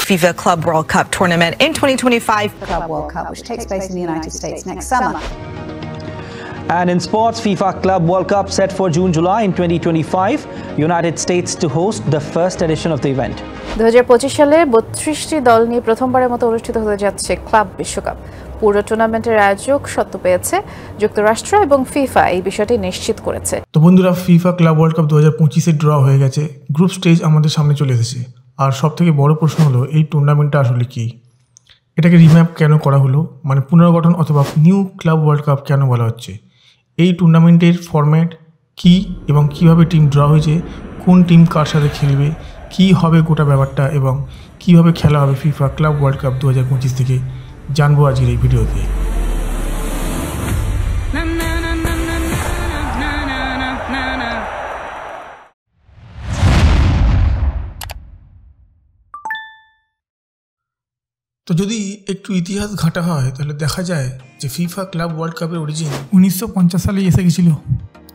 FIFA Club World Cup tournament in 2025. Club World Cup, which takes place in the United States next summer. And in sports, FIFA Club World Cup set for June-July in 2025. United States to host the first edition of the event. 2025 সালে 32টি দল নিয়ে প্রথমবারের মতো অনুষ্ঠিত হতে যাচ্ছে club বিশ্বকাপ। পুরো টুর্নামেন্টের আয়োজক সত্য পেয়েছে যুক্তরাষ্ট্র এবং ফিফা এই বিষয়টি নিশ্চিত করেছে। তো বন্ধুরা, FIFA club world cup 2025 draw হয়ে গেছে। গ্রুপ স্টেজ আমাদের সামনে চলে এসেছে। আর সবথেকে বড় প্রশ্ন হলো, এই টুর্নামেন্টটা আসলে কি? এটাকে রিম্যাপ কেন করা হলো, মানে পুনর্গঠন অথবা নিউ ক্লাব ওয়ার্ল্ড কাপ কেন বলা হচ্ছে? এই টুর্নামেন্টের ফরম্যাট কি এবং কিভাবে টিম ড্র হয়েছে, কোন টিম কার সাথে খেলবে, কি হবে গোটা ব্যাপারটা এবং কিভাবে খেলা হবে ফিফা ক্লাব ওয়ার্ল্ড কাপ 2025 থেকে জানবো আজকের এই ভিডিওতে। তো যদি একটু ইতিহাস ঘাঁটা হয় তাহলে দেখা যায় যে ফিফা ক্লাব ওয়ার্ল্ড কাপের অরিজিন 1950 সালেই এসে গেছিল,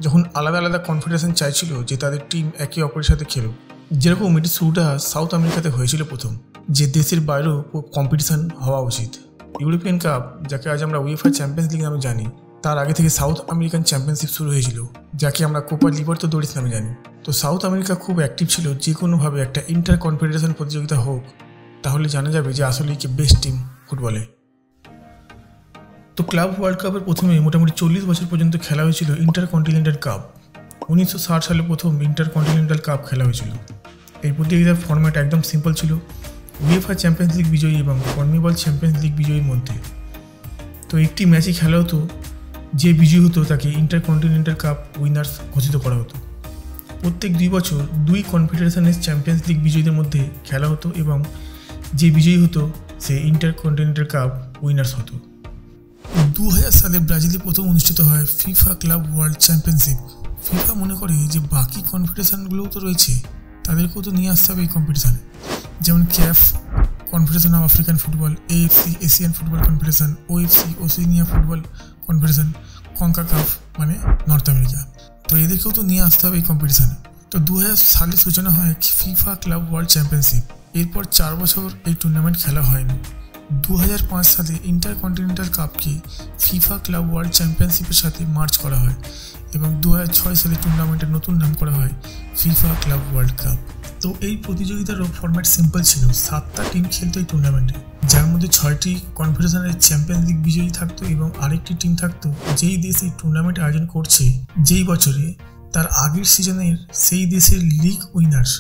যখন আলাদা আলাদা কনফেডারেশন চাইছিল যে তাদের টিম একে অপরের সাথে খেলুক। যেরকম এটি শুরুটা সাউথ আমেরিকাতে হয়েছিল প্রথম, যে দেশের বাইরেও কম্পিটিশন হওয়া উচিত। ইউরোপিয়ান কাপ, যাকে আজ আমরা উয়েফা চ্যাম্পিয়ন্স লিগ নামে জানি, তার আগে থেকে সাউথ আমেরিকান চ্যাম্পিয়নশিপ শুরু হয়েছিল, যাকে আমরা কোপা লিবার্তাদোরিস নামে জানি। তো সাউথ আমেরিকা খুব অ্যাক্টিভ ছিল, যে কোনোভাবে একটা ইন্টার কনফেডারেশন প্রতিযোগিতা হোক, তাহলে জানা যাবে যে আসলেই কে বেস্ট টিম ফুটবলে। তো ক্লাব ওয়ার্ল্ড কাপের প্রথমে মোটামুটি 40 বছর পর্যন্ত খেলা হয়েছিল ইন্টার কন্টিনেন্টাল কাপ। 1960 সালে প্রথম ইন্টার কন্টিনেন্টাল কাপ খেলা হয়েছিল। এই প্রতিযোগিতার ফরম্যাট একদম সিম্পল ছিল, উয়েফা চ্যাম্পিয়ন্স লিগ বিজয়ী এবং কনমেবল চ্যাম্পিয়ন্স লিগ বিজয়ীর মধ্যে। তো একটি ম্যাচই খেলা হতো, যে বিজয়ী হতো তাকে ইন্টার কন্টিনেন্টাল কাপ উইনার্স ঘোষিত করা হতো। প্রত্যেক 2 বছর 2 কনফেডারেশনের চ্যাম্পিয়ন্স লিগ বিজয়ীদের মধ্যে খেলা হতো এবং যে বিজয়ী হতো সে ইন্টার কন্টিনেন্টাল কাপ উইনার্স হতো। 2000 সালে ব্রাজিলে প্রথম অনুষ্ঠিত হয় FIFA club world championship. FIFA মনে করে যে বাকি কনফেডারেশনগুলোও তো রয়েছে, তাদেরকেও তো নিয়ে আসতে হবে এই কম্পিটিশানে। যেমন cafe, confederation of African football, AFC Asian football confederation, OFC Oceania football confederation, CONCACAF মানে নর্থ আমেরিকা। তো এদেরকেও তো নিয়ে আসতে হবে এই কম্পিটিশানে। তো 2000 সালে সূচনা হয় ফিফা ক্লাব ওয়ার্ল্ড চ্যাম্পিয়নশিপ। এরপর 4 বছর এই টুর্নামেন্ট খেলা হয়নি। 2005 সালে ইন্টার কন্টিনেন্টাল কাপকে ফিফা ক্লাব ওয়ার্ল্ড চ্যাম্পিয়নশিপের সাথে মার্চ করা হয় এবং 2006 সালে টুর্নামেন্টের নতুন নাম করা হয় ফিফা ক্লাব ওয়ার্ল্ড কাপ। তো এই প্রতিযোগিতার ফরম্যাট সিম্পল ছিল, 7টা টিম খেলতো এই টুর্নামেন্টে, যার মধ্যে 6টি কনফেডারেশনের চ্যাম্পিয়ন্স লিগ বিজয়ী থাকতো এবং আরেকটি টিম থাকতো যেই দেশ এই টুর্নামেন্ট আয়োজন করছে যেই বছরে, তার আগের সিজনের সেই দেশের লিগ উইনার্স।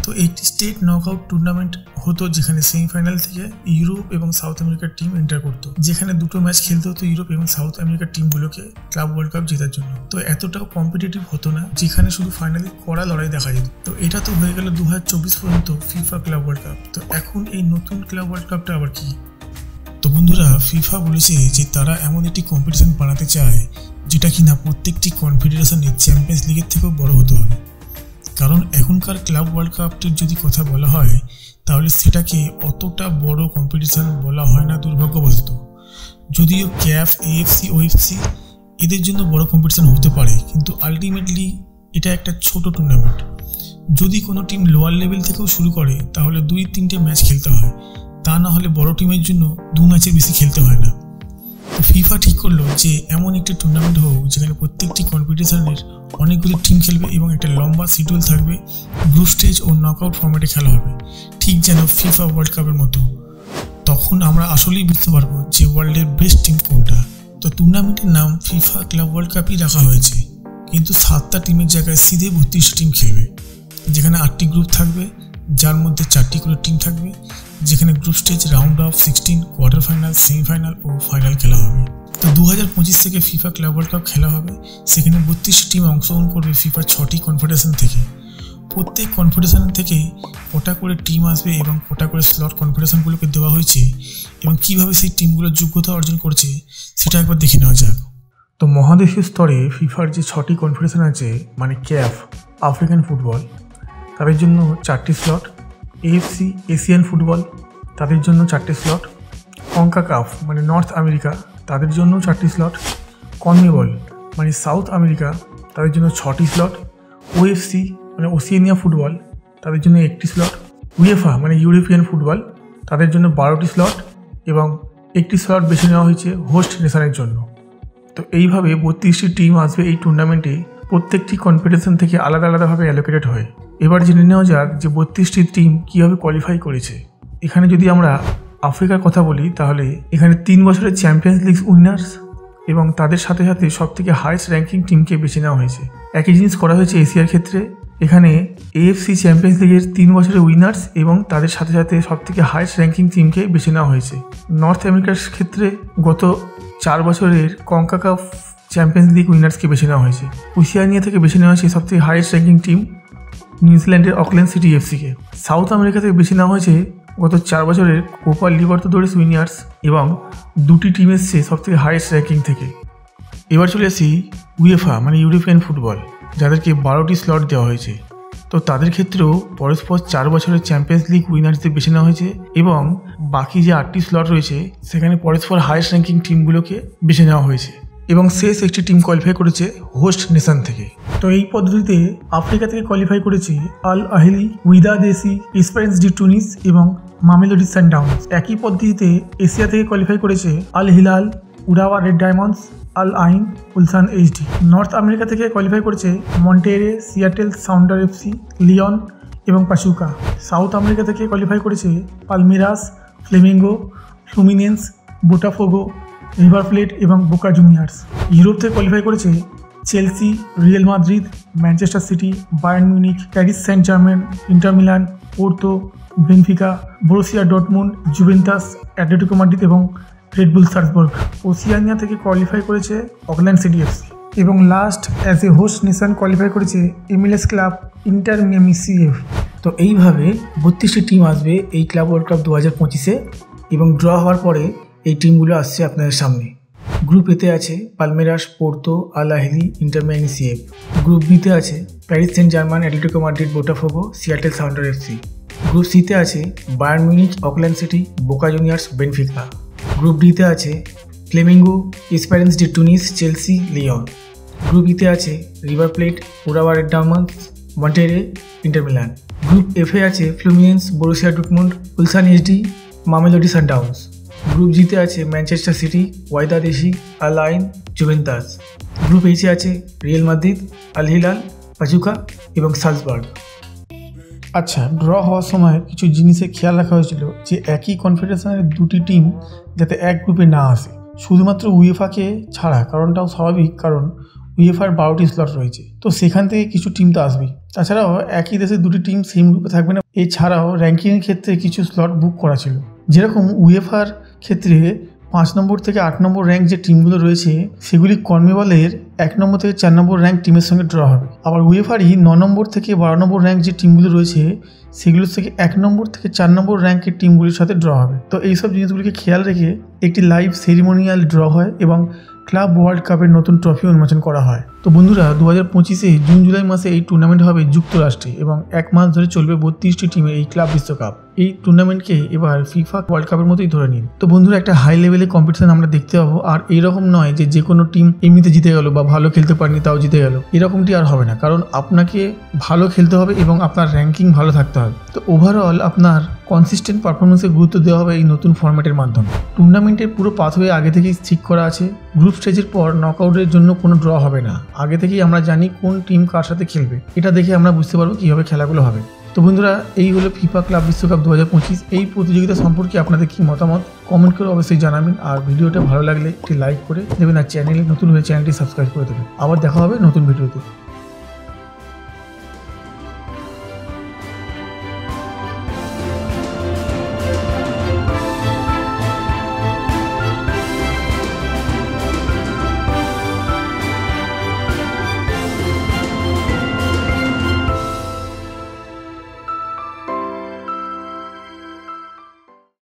তো একটি স্টেট নকআউট টুর্নামেন্ট হতো, যেখানে সেমিফাইনাল থেকে ইউরোপ এবং সাউথ আমেরিকার টিম এন্টার করতো, যেখানে 2টো ম্যাচ খেলতে হতো ইউরোপ এবং সাউথ আমেরিকার টিমগুলোকে ক্লাব ওয়ার্ল্ড কাপ জেতার জন্য। তো এতটাও কম্পিটিটিভ হতো না, যেখানে শুধু ফাইনালে কড়া লড়াই দেখা যেত। তো এটা তো হয়ে গেল 2024 পর্যন্ত ফিফা ক্লাব ওয়ার্ল্ড কাপ। তো এখন এই নতুন ক্লাব ওয়ার্ল্ড কাপটা আবার কি? তো বন্ধুরা, ফিফা বলেছে যে তারা এমন একটি কম্পিটিশন বানাতে চায় যেটা কিনা প্রত্যেকটি কনফেডারেশনের চ্যাম্পিয়ন্স লিগের থেকেও বড় হতে হবে। কারণ এখনকার ক্লাব ওয়ার্ল্ড কাপটির যদি কথা বলা হয় তাহলে সেটাকে অতটা বড় কম্পিটিশান বলা হয় না দুর্ভাগ্যবশত। যদিও ক্যাফ, এএফসি, ওএফসি এদের জন্য বড় কম্পিটিশান হতে পারে, কিন্তু আলটিমেটলি এটা একটা ছোট টুর্নামেন্ট। যদি কোনো টিম লোয়ার লেভেল থেকেও শুরু করে তাহলে 2-3টে ম্যাচ খেলতে হয়, তা না হলে বড় টিমের জন্য 2 ম্যাচের বেশি খেলতে হয় না। ফিফা ঠিক করলো যে এমন একটি টুর্নামেন্ট হোক যেখানে প্রত্যেকটি কম্পিটিশনের অনেকগুলি টিম খেলবে এবং একটা লম্বা শিডিউল থাকবে। গ্রুপ স্টেজ ও নকআউট ফর্ম্যাটে খেলা হবে, ঠিক যেন ফিফা ওয়ার্ল্ড কাপের মতো। তখন আমরা আসলেই বুঝতে পারবো যে ওয়ার্ল্ডের বেস্ট টিম কোনটা। তো টুর্নামেন্টের নাম ফিফা ক্লাব ওয়ার্ল্ড কাপই রাখা হয়েছে, কিন্তু 7টা টিমের জায়গায় সিধে 32 টিম খেলবে, যেখানে 8টি গ্রুপ থাকবে, যার মধ্যে 4টি করে টিম থাকবে, যেখানে group stage, round of 16, quarter final, semifinal ও ফাইনাল খেলা হবে। তো 2025 থেকে ফিফা ক্লাব ওয়ার্ল্ড কাপ খেলা হবে। সেখানে 32 টিম অংশগ্রহণ করবে ফিফার 6টি কনফেডারেশন থেকে। প্রত্যেক কনফেডারেশন থেকে কটা করে টিম আসবে এবং কটা করে স্লট কনফেডারেশনগুলোকে দেওয়া হয়েছে এবং কীভাবে সেই টিমগুলোর যোগ্যতা অর্জন করছে সেটা একবার দেখে নেওয়া যাক। তো মহাদেশীয় স্তরে ফিফার যে 6টি কনফেডারেশন আছে, মানে ক্যাফ, আফ্রিকান ফুটবল, তাদের জন্য 4টি স্লট, এএফসি এশিয়ান ফুটবল, তাদের জন্য 4টে স্লট, কনকাকাফ মানে নর্থ আমেরিকা, তাদের জন্য 4টি স্লট, কনমেবল মানে সাউথ আমেরিকা, তাদের জন্য 6টি স্লট, ওএফসি মানে ওশেনিয়া ফুটবল, তাদের জন্য 1টি স্লট, উয়েফা মানে ইউরোপিয়ান ফুটবল, তাদের জন্য 12টি স্লট এবং একটি স্লট বেছে নেওয়া হয়েছে হোস্ট নেশনের জন্য। তো এইভাবে 32টি টিম আসবে এই টুর্নামেন্টে, প্রত্যেকটি কনফেডারেশন থেকে আলাদা আলাদাভাবে অ্যালোকেটেড হয়ে। এবার জেনে নেওয়া যাক যে 32টি টিম কীভাবে কোয়ালিফাই করেছে। এখানে যদি আমরা আফ্রিকার কথা বলি তাহলে এখানে 3 বছরের চ্যাম্পিয়ন্স লিগ উইনার্স এবং তাদের সাথে সাথে সবথেকে হাইয়েস্ট র্যাঙ্কিং টিমকে বেছে নেওয়া হয়েছে। একই জিনিস করা হয়েছে এশিয়ার ক্ষেত্রে। এখানে AFC চ্যাম্পিয়ন্স লিগের 3 বছরের উইনার্স এবং তাদের সাথে সাথে সবথেকে হাইয়েস্ট র্যাঙ্কিং টিমকে বেছে নেওয়া হয়েছে। নর্থ আমেরিকার ক্ষেত্রে গত 4 বছরের কনকাকাফ চ্যাম্পিয়ন্স লিগ উইনার্সকে বেছে নেওয়া হয়েছে। ওশিয়ানিয়া থেকে বেছে নেওয়া হয়েছে সবথেকে হাইয়েস্ট র্যাঙ্কিং টিম নিউজিল্যান্ডের অকল্যান্ড সিটি এফসিকে। সাউথ আমেরিকা থেকে বেছে নেওয়া হয়েছে গত 4 বছরের কোপা লিবার্তাদোরেস উইনার্স এবং 2টি টিম এসছে সবথেকে হাইয়েস্ট র্যাঙ্কিং থেকে। এবার চলে আসি উয়েফা মানে ইউরোপিয়ান ফুটবল, যাদেরকে 12টি স্লট দেওয়া হয়েছে। তো তাদের ক্ষেত্রেও পরস্পর 4 বছরের চ্যাম্পিয়ন্স লিগ উইনার্সদের বেছে নেওয়া হয়েছে এবং বাকি যে 8টি স্লট রয়েছে সেখানে পরস্পর হাইয়েস্ট র্যাঙ্কিং টিমগুলোকে বেছে নেওয়া হয়েছে এবং শেষ একটি টিম কোয়ালিফাই করেছে হোস্ট নেশন থেকে। তো এই পদ্ধতিতে আফ্রিকা থেকে কোয়ালিফাই করেছে Al Ahly, Wydad AC, Esperance de Tunis এবং মামেলোডি সানডাউন্স। একই পদ্ধতিতে এশিয়া থেকে কোয়ালিফাই করেছে Al Hilal, Urawa Red Diamonds, Al Ain, Ulsan HD. North America থেকে কোয়ালিফাই করেছে Monterrey, Seattle Sounder FC, Leon এবং পাশুকা। সাউথ আমেরিকা থেকে qualify করেছে Palmeiras, Flamengo, Fluminense, Botafogo, River Plate এবং বোকা জুনিয়র্স। ইউরোপ থেকে qualify করেছে Chelsea, Real Madrid, Manchester City, Bayern Munich, Paris Saint Germain, Inter Milan, Porto, Benfica, Borussia Dortmund, Juventus, Atletico Madrid এবং red বুল Salzburg. Oceania থেকে qualify করেছে Auckland city FC এবং last as a host nation qualify করেছে MLS club inter Miami CF। তো এইভাবে 32টি team আসবে এই club world cup 2025-এ এবং ড্র হওয়ার পরে এই টিমগুলো আসছে আপনাদের সামনে। গ্রুপ এতে আছে পালমেরাস, পোর্তো, আল আহিলি, ইন্টার মিয়ামি CF। গ্রুপ বিতে আছে Paris Saint Germain, Atletico Madrid, Botafogo, Seattle Sounder FC. Group সিতে আছে Bayern Munich, Auckland City, Boca Juniors, Benfica. Group ডিতে আছে Flamengo, Esperance de Tunis, Chelsea, Lyon. Group ইতে আছে River Plate, Urawa Red Diamonds, Monterrey, Inter Milan. Group এফে আছে Fluminense, Borussia Dortmund, Ulsan HD, Mamelodi Sundowns. Group জিতে আছে Manchester City, Wydad AC, Al Ain, Juventus. Group এইচে আছে Real Madrid, Al Hilal, পাচুকা এবং Salzburg. আচ্ছা, ড্র হওয়ার সময় কিছু জিনিসের খেয়াল রাখা হয়েছিল যে একই কনফেডারেশনের 2টি টিম যাতে এক গ্রুপে না আসে, শুধুমাত্র উয়েফাকে ছাড়া। কারণটাও স্বাভাবিক, কারণ উয়েফার 12টি স্লট রয়েছে, তো সেখান থেকে কিছু টিম তো আসবেই। তাছাড়াও একই দেশের 2টি টিম সেম গ্রুপে থাকবে না। এছাড়াও র্যাঙ্কিংয়ের ক্ষেত্রে কিছু স্লট বুক করা ছিল, যেরকম উয়েফার ক্ষেত্রে 5 নম্বর থেকে 8 নম্বর র্যাঙ্ক যে টিমগুলো রয়েছে সেগুলি কনমেবলের 1 নম্বর থেকে 4 নম্বর র্যাঙ্ক টিমের সঙ্গে ড্র হবে। আবার উয়েফারই 9 নম্বর থেকে 12 নম্বর র্যাঙ্ক যে টিমগুলো রয়েছে সেগুলোর থেকে 1 নম্বর থেকে 4 নম্বর র্যাঙ্কের টিমগুলির সাথে ড্র হবে। তো এইসব জিনিসগুলিকে খেয়াল রেখে একটি লাইভ সেরিমোনিয়াল ড্র হয় এবং ক্লাব ওয়ার্ল্ড কাপের নতুন ট্রফি উন্মোচন করা হয়। তো বন্ধুরা, 2025-এ জুন জুলাই মাসে এই টুর্নামেন্ট হবে যুক্তরাষ্ট্রে এবং 1 মাস ধরে চলবে 32টি টিমের এই ক্লাব বিশ্বকাপ। এই টুর্নামেন্টকে এবার ফিফা ওয়ার্ল্ড কাপের মতোই ধরে নিন। তো বন্ধুরা, একটা হাই লেভেলের কম্পিটিশন আমরা দেখতে পাবো। আর এইরকম নয় যে কোনো টিম এমনিতে জিতে গেল বা ভালো খেলতে পারেনি তাও জিতে গেল, এরকমটি আর হবে না। কারণ আপনাকে ভালো খেলতে হবে এবং আপনার র্যাঙ্কিং ভালো থাকতে হবে। তো ওভারঅল আপনার কনসিস্টেন্ট পারফরমেন্সে গুরুত্ব দেওয়া হবে এই নতুন ফরম্যাটের মাধ্যমে। টুর্নামেন্টের পুরো পাথওয়ে আগে থেকেই ঠিক করা আছে। গ্রুপ স্টেজের পর নকআউটের জন্য কোনো ড্র হবে না। আগে থেকেই আমরা জানি কোন টিম কার সাথে খেলবে, এটা দেখে আমরা বুঝতে পারবো কীভাবে খেলাগুলো হবে। তো বন্ধুরা, এই হলো ফিফা ক্লাব বিশ্বকাপ 2025। এই প্রতিযোগিতা সম্পর্কে আপনাদের কী মতামত কমেন্ট করে অবশ্যই জানাবেন। আর ভিডিওটা ভালো লাগলে একটি লাইক করে দেবেন আর চ্যানেলে নতুন হয়ে চ্যানেলটি সাবস্ক্রাইব করে দেবেন। আবার দেখা হবে নতুন ভিডিওতে।